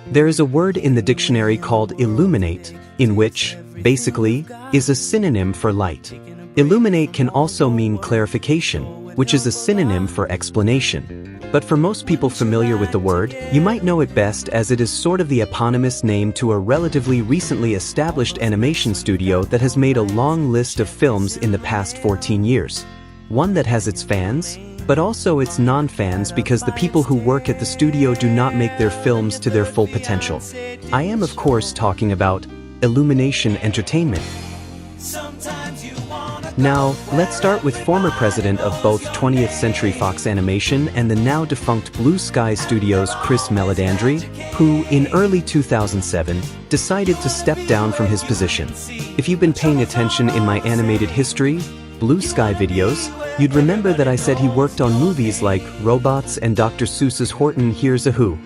There is a word in the dictionary called illuminate, in which, basically, is a synonym for light. Illuminate can also mean clarification, which is a synonym for explanation. But for most people familiar with the word, you might know it best as it is sort of the eponymous name to a relatively recently established animation studio that has made a long list of films in the past 14 years. One that has its fans, but also its non-fans because the people who work at the studio do not make their films to their full potential. I am of course talking about Illumination Entertainment. Now, let's start with former president of both 20th Century Fox Animation and the now defunct Blue Sky Studios Chris Meledandri, who, in early 2007, decided to step down from his position. If you've been paying attention in my animated history, Blue Sky videos, you'd remember that I said he worked on movies like Robots and Dr. Seuss's Horton Hears a Who.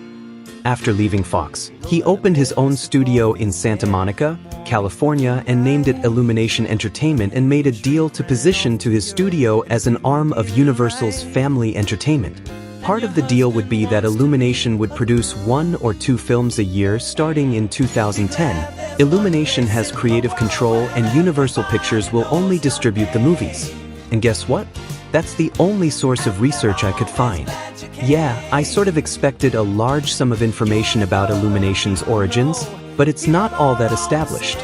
After leaving Fox, he opened his own studio in Santa Monica, California and named it Illumination Entertainment and made a deal to position to his studio as an arm of Universal's Family Entertainment. Part of the deal would be that Illumination would produce 1 or 2 films a year starting in 2010. Illumination has creative control and Universal Pictures will only distribute the movies. And guess what? That's the only source of research I could find. Yeah, I sort of expected a large sum of information about Illumination's origins, but it's not all that established.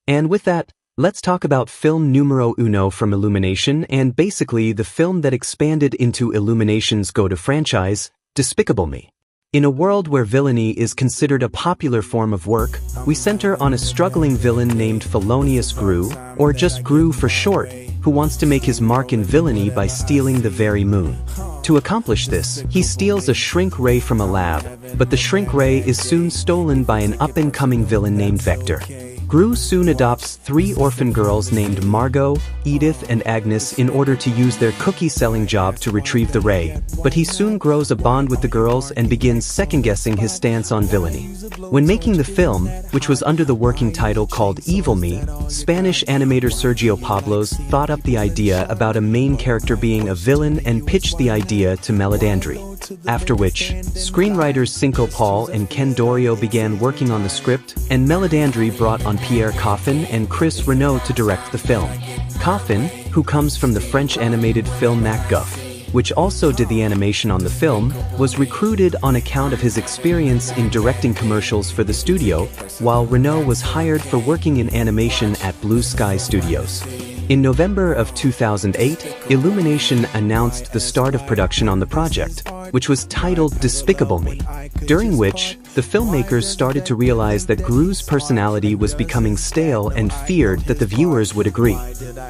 And with that, let's talk about film numero uno from Illumination and basically the film that expanded into Illumination's go-to franchise, Despicable Me. In a world where villainy is considered a popular form of work, we center on a struggling villain named Felonious Gru, or just Gru for short, who wants to make his mark in villainy by stealing the very moon. To accomplish this, he steals a shrink ray from a lab, but the shrink ray is soon stolen by an up-and-coming villain named Vector. Gru soon adopts 3 orphan girls named Margot, Edith and Agnes in order to use their cookie-selling job to retrieve the ray, but he soon grows a bond with the girls and begins second-guessing his stance on villainy. When making the film, which was under the working title called Evil Me, Spanish animator Sergio Pablos thought up the idea about a main character being a villain and pitched the idea to Meledandri. After which, screenwriters Cinco Paul and Ken Dorio began working on the script, and Meledandri brought on Pierre Coffin and Chris Renaud to direct the film. Coffin, who comes from the French animated film Macguff, which also did the animation on the film, was recruited on account of his experience in directing commercials for the studio, while Renaud was hired for working in animation at Blue Sky Studios. In November of 2008, Illumination announced the start of production on the project, which was titled Despicable Me, during which the filmmakers started to realize that Gru's personality was becoming stale and feared that the viewers would agree.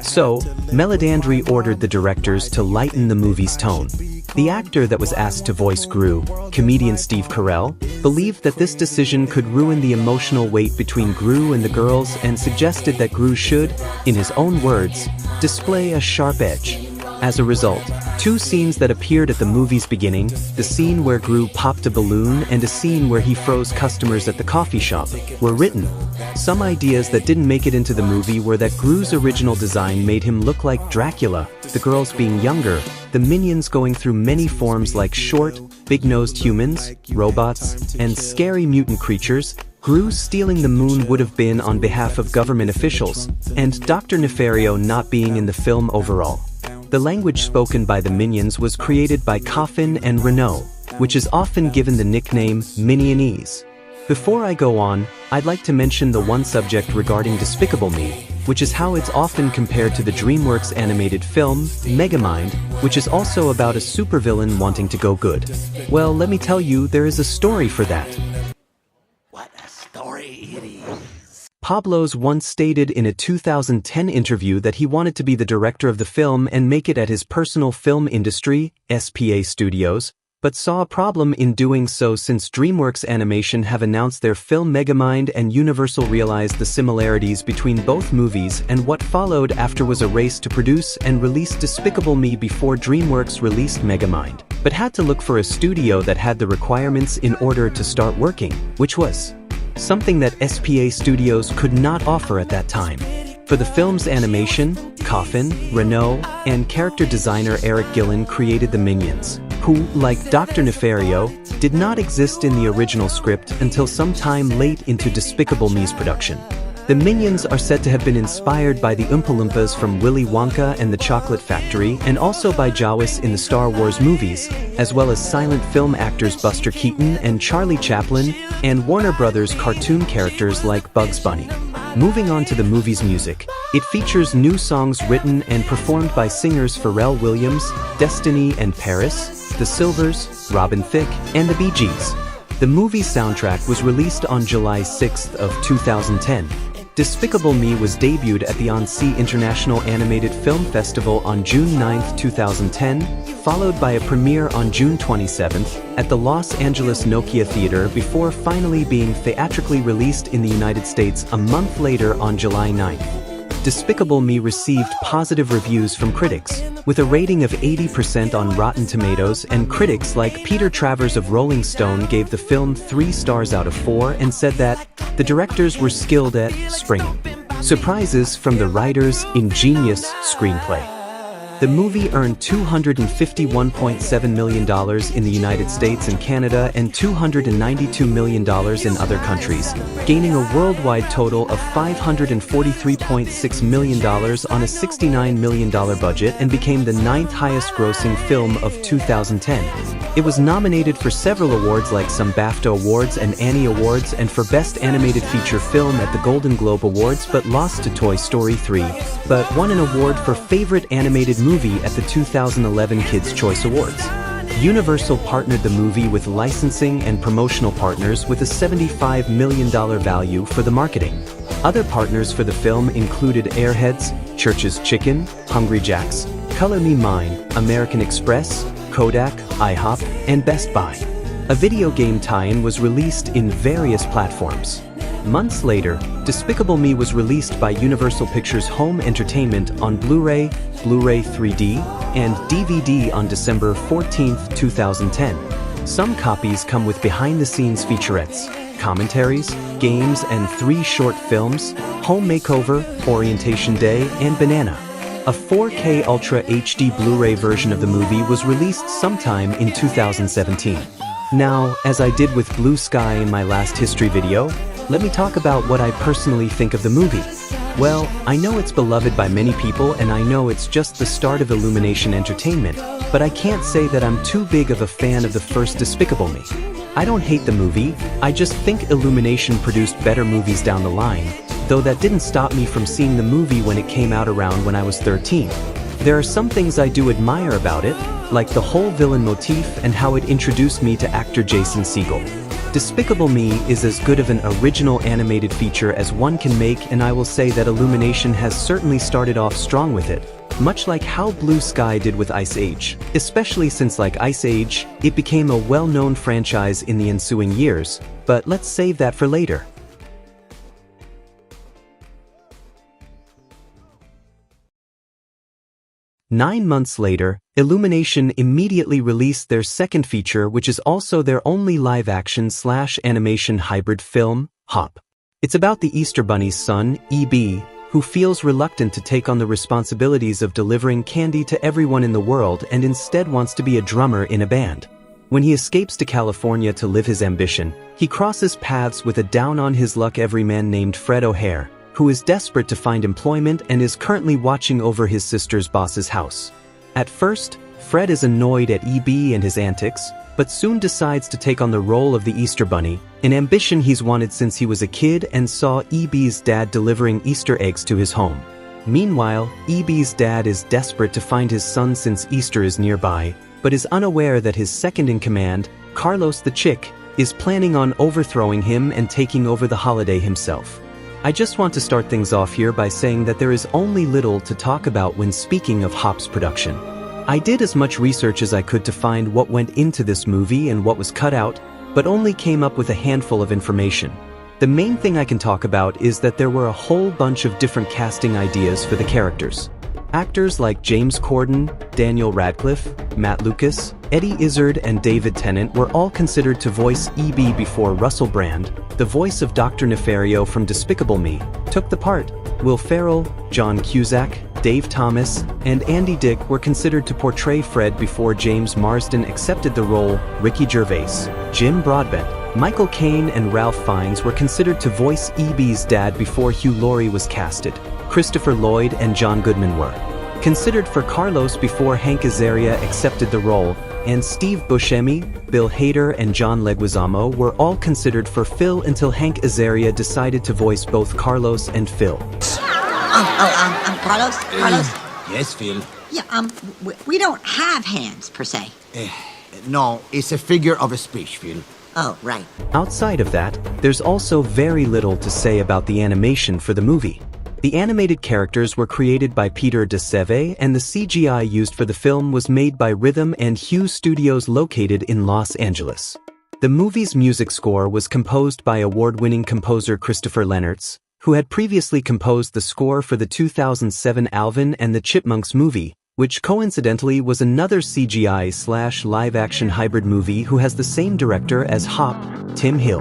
So, Meledandri ordered the directors to lighten the movie's tone. The actor that was asked to voice Gru, comedian Steve Carell, believed that this decision could ruin the emotional weight between Gru and the girls and suggested that Gru should, in his own words, display a sharp edge. As a result, 2 scenes that appeared at the movie's beginning, the scene where Gru popped a balloon and a scene where he froze customers at the coffee shop, were written. Some ideas that didn't make it into the movie were that Gru's original design made him look like Dracula, the girls being younger, the minions going through many forms like short, big-nosed humans, robots, and scary mutant creatures. Gru stealing the moon would have been on behalf of government officials, and Dr. Nefario not being in the film overall. The language spoken by the minions was created by Coffin and Renaud, which is often given the nickname Minionese. Before I go on, I'd like to mention the one subject regarding Despicable Me, which is how it's often compared to the DreamWorks animated film, Megamind, which is also about a supervillain wanting to go good. Well, let me tell you, there is a story for that. What a story it is. Pablos once stated in a 2010 interview that he wanted to be the director of the film and make it at his personal film industry, SPA Studios, but saw a problem in doing so since DreamWorks Animation have announced their film Megamind and Universal realized the similarities between both movies, and what followed after was a race to produce and release Despicable Me before DreamWorks released Megamind, but had to look for a studio that had the requirements in order to start working, which was something that SPA Studios could not offer at that time. For the film's animation, Coffin, Renaud, and character designer Eric Gillen created the Minions. who, like Dr. Nefario, did not exist in the original script until sometime late into Despicable Me's production. The Minions are said to have been inspired by the Oompa Loompas from Willy Wonka and the Chocolate Factory and also by Jawas in the Star Wars movies, as well as silent film actors Buster Keaton and Charlie Chaplin, and Warner Brothers cartoon characters like Bugs Bunny. Moving on to the movie's music, it features new songs written and performed by singers Pharrell Williams, Destiny and Paris, The Silvers, Robin Thicke, and the Bee Gees. The movie's soundtrack was released on July 6 of 2010. Despicable Me was debuted at the Annecy International Animated Film Festival on June 9, 2010, followed by a premiere on June 27 at the Los Angeles Nokia Theater before finally being theatrically released in the United States a month later on July 9. Despicable Me received positive reviews from critics, with a rating of 80% on Rotten Tomatoes, and critics like Peter Travers of Rolling Stone gave the film 3 stars out of 4 and said that the directors were skilled at springing surprises from the writer's ingenious screenplay. The movie earned $251.7 million in the United States and Canada and $292 million in other countries, gaining a worldwide total of $543.6 million on a $69 million budget and became the 9th highest grossing film of 2010. It was nominated for several awards like some BAFTA Awards and Annie Awards and for Best Animated Feature Film at the Golden Globe Awards, but lost to Toy Story 3, but won an award for Favorite Animated Movie at the 2011 Kids' Choice Awards. Universal partnered the movie with licensing and promotional partners with a $75 million value for the marketing. Other partners for the film included Airheads, Church's Chicken, Hungry Jack's, Color Me Mine, American Express, Kodak, IHOP, and Best Buy. A video game tie-in was released in various platforms. Months later, Despicable Me was released by Universal Pictures Home Entertainment on Blu-ray, Blu-ray 3D, and DVD on December 14, 2010. Some copies come with behind-the-scenes featurettes, commentaries, games, and 3 short films, Home Makeover, Orientation Day, and Banana. A 4K Ultra HD Blu-ray version of the movie was released sometime in 2017. Now, as I did with Blue Sky in my last history video, let me talk about what I personally think of the movie. Well, I know it's beloved by many people and I know it's just the start of Illumination entertainment, but I can't say that I'm too big of a fan of the first Despicable Me. I don't hate the movie, I just think Illumination produced better movies down the line, though that didn't stop me from seeing the movie when it came out around when I was 13. There are some things I do admire about it, like the whole villain motif and how it introduced me to actor Jason Segel. Despicable Me is as good of an original animated feature as one can make, and I will say that Illumination has certainly started off strong with it, much like how Blue Sky did with Ice Age, especially since, like Ice Age, it became a well-known franchise in the ensuing years, but let's save that for later. Nine months later, Illumination immediately released their second feature, which is also their only live-action/animation hybrid film, Hop. It's about the Easter Bunny's son, E.B., who feels reluctant to take on the responsibilities of delivering candy to everyone in the world and instead wants to be a drummer in a band. When he escapes to California to live his ambition, he crosses paths with a down-on-his-luck everyman named Fred O'Hare, who is desperate to find employment and is currently watching over his sister's boss's house. At first, Fred is annoyed at E.B. and his antics, but soon decides to take on the role of the Easter Bunny, an ambition he's wanted since he was a kid and saw E.B.'s dad delivering Easter eggs to his home. Meanwhile, E.B.'s dad is desperate to find his son since Easter is nearby, but is unaware that his second-in-command, Carlos the Chick, is planning on overthrowing him and taking over the holiday himself. I just want to start things off here by saying that there is only little to talk about when speaking of Hop's production. I did as much research as I could to find what went into this movie and what was cut out, but only came up with a handful of information. The main thing I can talk about is that there were a whole bunch of different casting ideas for the characters. Actors like James Corden, Daniel Radcliffe, Matt Lucas, Eddie Izzard, and David Tennant were all considered to voice E.B. before Russell Brand, the voice of Dr. Nefario from Despicable Me, took the part. Will Ferrell, John Cusack, Dave Thomas, and Andy Dick were considered to portray Fred before James Marsden accepted the role. Ricky Gervais, Jim Broadbent, Michael Caine and Ralph Fiennes were considered to voice E.B.'s dad before Hugh Laurie was casted. Christopher Lloyd and John Goodman were considered for Carlos before Hank Azaria accepted the role, and Steve Buscemi, Bill Hader and John Leguizamo were all considered for Phil until Hank Azaria decided to voice both Carlos and Phil. Carlos? Carlos? Yes, Phil. Yeah, we don't have hands, per se. No, it's a figure of speech, Phil. Oh, right. Outside of that, there's also very little to say about the animation for the movie. The animated characters were created by Peter DeSeve, and the CGI used for the film was made by Rhythm and Hue Studios located in Los Angeles. The movie's music score was composed by award-winning composer Christopher Lennertz, who had previously composed the score for the 2007 Alvin and the Chipmunks movie, which coincidentally was another CGI/live-action hybrid movie who has the same director as Hop, Tim Hill.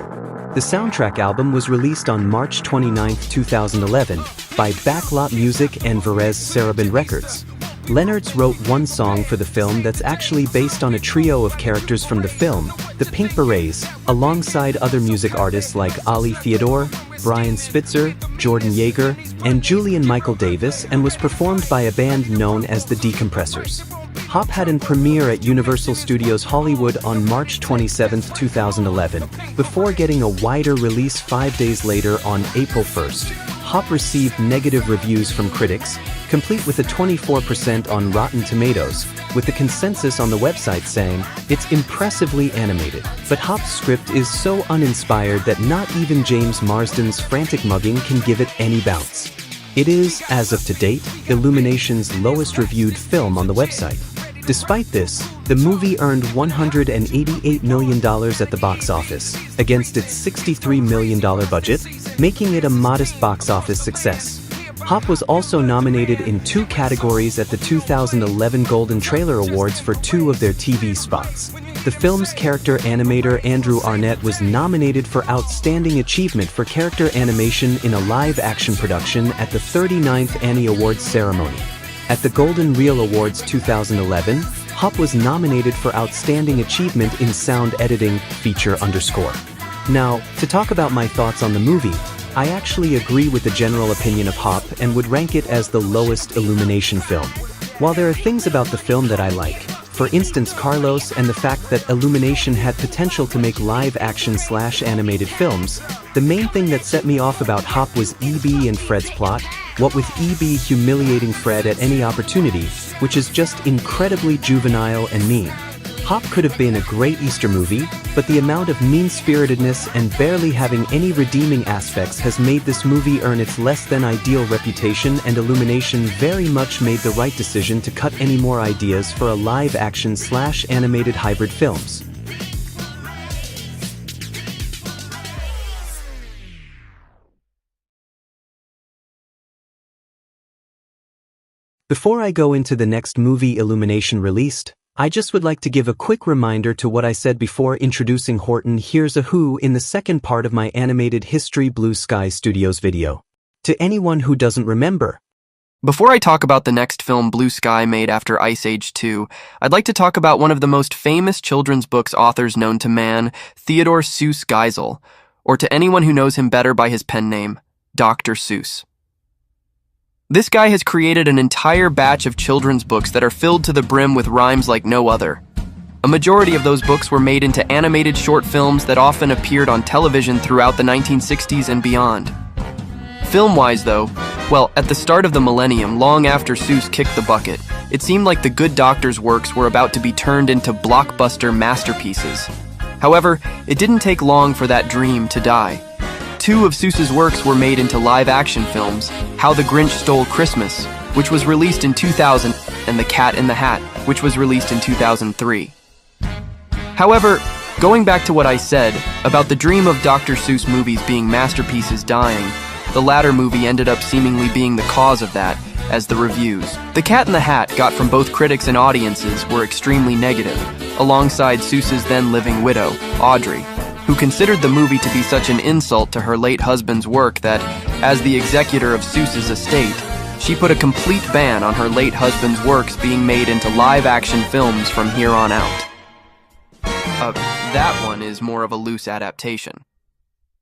The soundtrack album was released on March 29, 2011, by Backlot Music and Varese Saraband Records. Lennertz wrote one song for the film that's actually based on a trio of characters from the film, the Pink Berets, alongside other music artists like Ali Theodore, Brian Spitzer, Jordan Yeager, and Julian Michael Davis, and was performed by a band known as the Decompressors. Hop had an premiere at Universal Studios Hollywood on March 27, 2011, before getting a wider release 5 days later on April 1st. Hop received negative reviews from critics, complete with a 24% on Rotten Tomatoes, with the consensus on the website saying, "It's impressively animated, but Hop's script is so uninspired that not even James Marsden's frantic mugging can give it any bounce." It is, as of to date, Illumination's lowest reviewed film on the website. Despite this, the movie earned $188 million at the box office, against its $63 million budget, making it a modest box office success. Hop was also nominated in 2 categories at the 2011 Golden Trailer Awards for 2 of their TV spots. The film's character animator Andrew Arnett was nominated for Outstanding Achievement for Character Animation in a Live-Action Production at the 39th Annie Awards ceremony. At the Golden Reel Awards 2011, Hop was nominated for Outstanding Achievement in Sound Editing feature _. Now, to talk about my thoughts on the movie, I actually agree with the general opinion of Hop and would rank it as the lowest Illumination film. While there are things about the film that I like, for instance Carlos and the fact that Illumination had potential to make live-action/animated films, the main thing that set me off about Hop was E.B. and Fred's plot, what with E.B. humiliating Fred at any opportunity, which is just incredibly juvenile and mean. Hop could have been a great Easter movie, but the amount of mean-spiritedness and barely having any redeeming aspects has made this movie earn its less-than-ideal reputation, and Illumination very much made the right decision to cut any more ideas for a live-action/animated hybrid films. Before I go into the next movie Illumination released, I just would like to give a quick reminder to what I said before introducing Horton Hears a Who in the second part of my animated History Blue Sky Studios video. To anyone who doesn't remember. Before I talk about the next film Blue Sky made after Ice Age 2, I'd like to talk about one of the most famous children's books authors known to man, Theodore Seuss Geisel, or to anyone who knows him better by his pen name, Dr. Seuss. This guy has created an entire batch of children's books that are filled to the brim with rhymes like no other. A majority of those books were made into animated short films that often appeared on television throughout the 1960s and beyond. Film-wise though, well, at the start of the millennium, long after Seuss kicked the bucket, it seemed like the good doctor's works were about to be turned into blockbuster masterpieces. However, it didn't take long for that dream to die. 2 of Seuss's works were made into live-action films, How the Grinch Stole Christmas, which was released in 2000, and The Cat in the Hat, which was released in 2003. However, going back to what I said about the dream of Dr. Seuss movies being masterpieces dying, the latter movie ended up seemingly being the cause of that, as the reviews The Cat in the Hat got from both critics and audiences were extremely negative, alongside Seuss's then-living widow, Audrey, who considered the movie to be such an insult to her late husband's work that, as the executor of Seuss's estate, She put a complete ban on her late husband's works being made into live-action films from here on out. That one is more of a loose adaptation.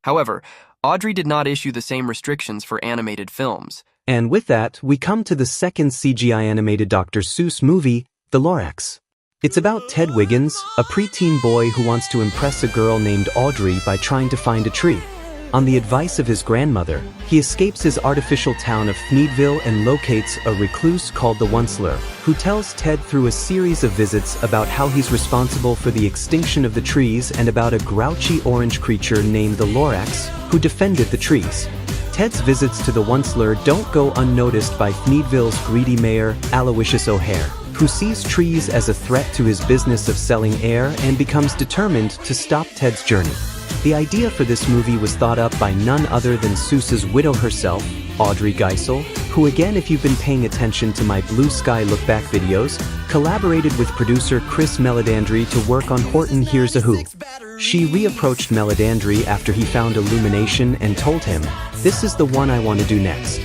However, Audrey did not issue the same restrictions for animated films. And with that, we come to the second CGI animated Dr. Seuss movie, The Lorax. It's about Ted Wiggins, a preteen boy who wants to impress a girl named Audrey by trying to find a tree. On the advice of his grandmother, he escapes his artificial town of Thneedville and locates a recluse called the Onceler, who tells Ted through a series of visits about how he's responsible for the extinction of the trees and about a grouchy orange creature named the Lorax, who defended the trees. Ted's visits to the Onceler don't go unnoticed by Thneedville's greedy mayor, Aloysius O'Hare, who sees trees as a threat to his business of selling air and becomes determined to stop Ted's journey. The idea for this movie was thought up by none other than Seuss's widow herself, Audrey Geisel, who again, if you've been paying attention to my Blue Sky Look-Back videos, collaborated with producer Chris Meledandri to work on Horton Hears a Who. She reapproached Meledandri after he found Illumination and told him, "This is the one I want to do next."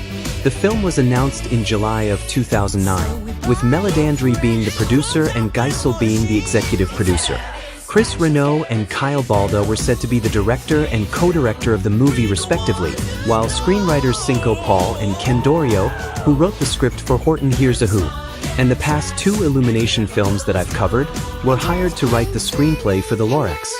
The film was announced in July of 2009, with Meledandri being the producer and Geisel being the executive producer. Chris Renault and Kyle Balda were said to be the director and co-director of the movie respectively, while screenwriters Cinco Paul and Ken Dorio, who wrote the script for Horton Hears a Who, and the past 2 Illumination films that I've covered, were hired to write the screenplay for The Lorax.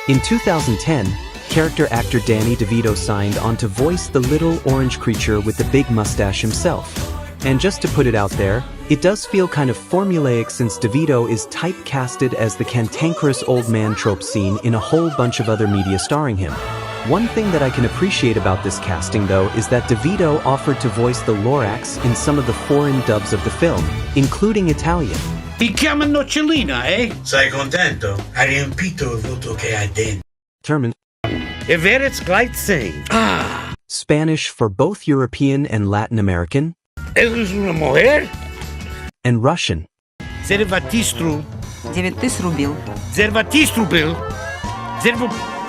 In 2010, character actor Danny DeVito signed on to voice the little orange creature with the big mustache himself. And just to put it out there, it does feel kind of formulaic since DeVito is typecasted as the cantankerous old man trope seen in a whole bunch of other media starring him. One thing that I can appreciate about this casting though is that DeVito offered to voice the Lorax in some of the foreign dubs of the film, including Italian. Ti chiamano Celina, eh? Sei contento? Hai riempito il vuoto che hai dentro. Termin. E vereți gleitzing. Spanish for both European and Latin American, Eres una mujer? and Russian. Zervatistru. 9 рубил. Zervatistru bill.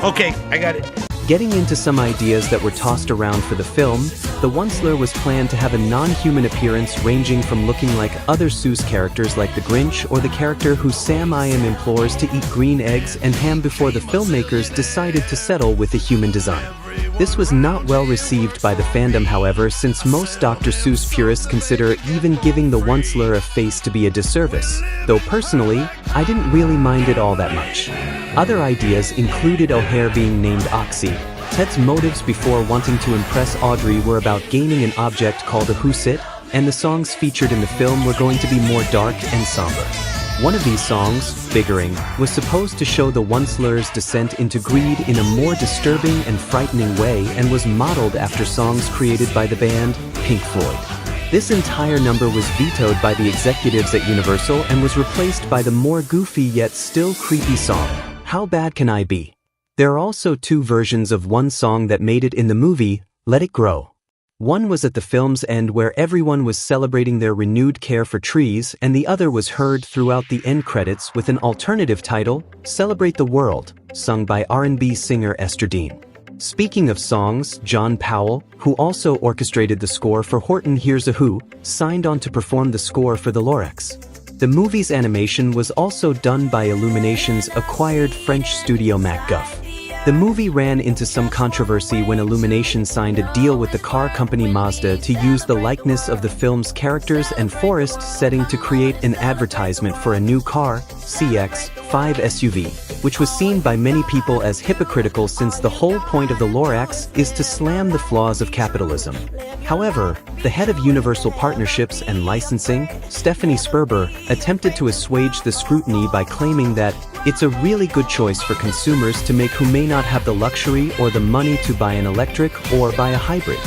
Okay, I got it. Getting into some ideas that were tossed around for the film, the Onceler was planned to have a non-human appearance ranging from looking like other Seuss characters like the Grinch or the character who Sam I Am implores to eat green eggs and ham before the filmmakers decided to settle with a human design. This was not well received by the fandom, however, since most Dr. Seuss purists consider even giving the Onceler a face to be a disservice, though personally, I didn't really mind it all that much. Other ideas included O'Hare being named Oxy. Ted's motives before wanting to impress Audrey were about gaining an object called a Whosit, and the songs featured in the film were going to be more dark and somber. One of these songs, Biggering, was supposed to show the Onceler's descent into greed in a more disturbing and frightening way and was modeled after songs created by the band Pink Floyd. This entire number was vetoed by the executives at Universal and was replaced by the more goofy yet still creepy song, How Bad Can I Be? There are also 2 versions of one song that made it in the movie, Let It Grow. One was at the film's end where everyone was celebrating their renewed care for trees, and the other was heard throughout the end credits with an alternative title, Celebrate the World, sung by R&B singer Esther Dean. Speaking of songs, John Powell, who also orchestrated the score for Horton Hears a Who, signed on to perform the score for The Lorax. The movie's animation was also done by Illumination's acquired French studio MacGuff. The movie ran into some controversy when Illumination signed a deal with the car company Mazda to use the likeness of the film's characters and forest setting to create an advertisement for a new car, CX-5 SUV, which was seen by many people as hypocritical since the whole point of the Lorax is to slam the flaws of capitalism. However, the head of Universal Partnerships and Licensing, Stephanie Sperber, attempted to assuage the scrutiny by claiming that it's a really good choice for consumers to make who may not have the luxury or the money to buy an electric or buy a hybrid.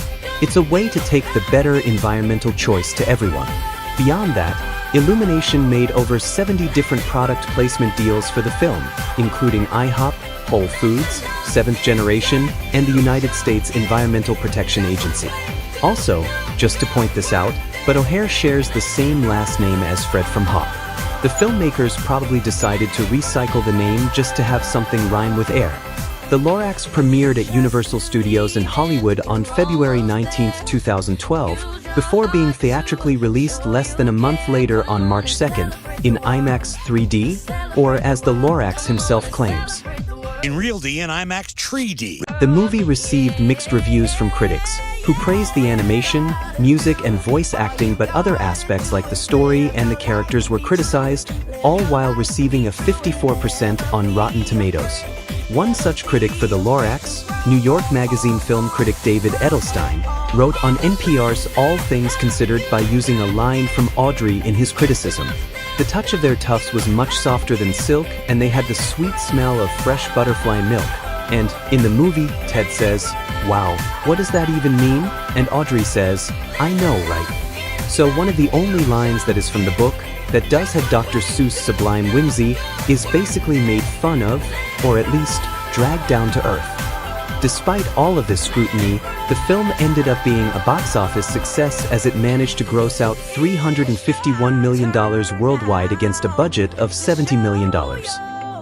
It's a way to take the better environmental choice to everyone. Beyond that, Illumination made over 70 different product placement deals for the film, including IHOP, Whole Foods, 7th Generation, and the United States Environmental Protection Agency. Also, just to point this out, but O'Hare shares the same last name as Fred from Hop. The filmmakers probably decided to recycle the name just to have something rhyme with air. The Lorax premiered at Universal Studios in Hollywood on February 19, 2012, before being theatrically released less than a month later on March 2nd, in IMAX 3D, or as the Lorax himself claims, in Real D and IMAX 3D. The movie received mixed reviews from critics, who praised the animation, music, and voice acting, but other aspects like the story and the characters were criticized, all while receiving a 54% on Rotten Tomatoes. One such critic for the Lorax, New York Magazine film critic David Edelstein, wrote on NPR's All Things Considered by using a line from Audrey in his criticism. The touch of their tufts was much softer than silk, and they had the sweet smell of fresh butterfly milk. And, in the movie, Ted says, "Wow, what does that even mean?" And Audrey says, "I know, right?" So one of the only lines that is from the book, that does have Dr. Seuss' sublime whimsy, is basically made fun of, or at least, dragged down to earth. Despite all of this scrutiny, the film ended up being a box office success as it managed to gross out $351 million worldwide against a budget of $70 million.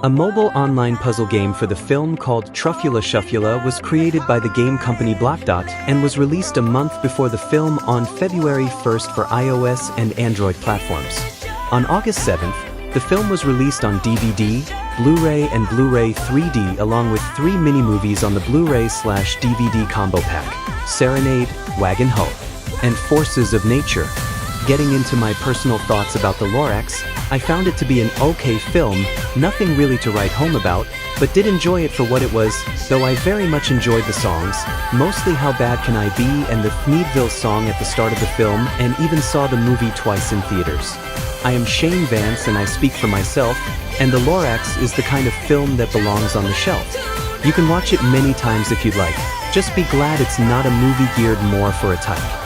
A mobile online puzzle game for the film called Truffula Shuffula was created by the game company Blackdot and was released a month before the film on February 1st for iOS and Android platforms. On August 7th, the film was released on DVD, Blu-ray and Blu-ray 3D along with 3 mini-movies on the Blu-ray/DVD combo pack, Serenade, Wagon Ho, and Forces of Nature. Getting into my personal thoughts about the Lorax, I found it to be an okay film, nothing really to write home about, but did enjoy it for what it was, though I very much enjoyed the songs, mostly How Bad Can I Be and the Thneedville song at the start of the film, and even saw the movie twice in theaters. I am Shane Vance and I speak for myself, and The Lorax is the kind of film that belongs on the shelf. You can watch it many times if you'd like, just be glad it's not a movie geared more for a type.